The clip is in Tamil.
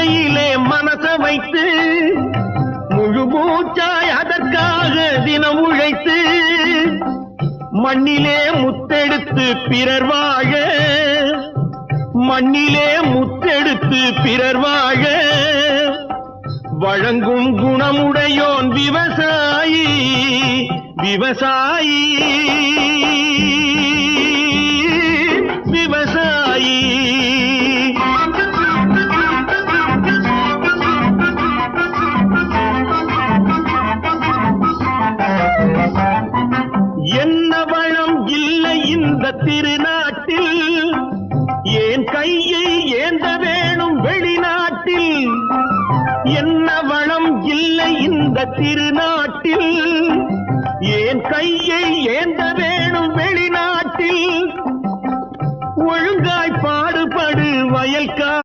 வேலையிலே மனச வைத்து முழு மூச்சாய் அதற்காக தினம் உழைத்து மண்ணிலே முத்தெடுத்து பிறர் வாழ மண்ணிலே முத்தெடுத்து பிறர் வாழ வழங்கும் குணமுடையோன் விவசாயி விவசாயி விவசாயி. என்ன வளம் இல்லை இந்த திருநாட்டில், ஏன் கையை ஏந்த வேணும் வெளிநாட்டில். என்ன வளம் இல்லை இந்த திருநாட்டில்,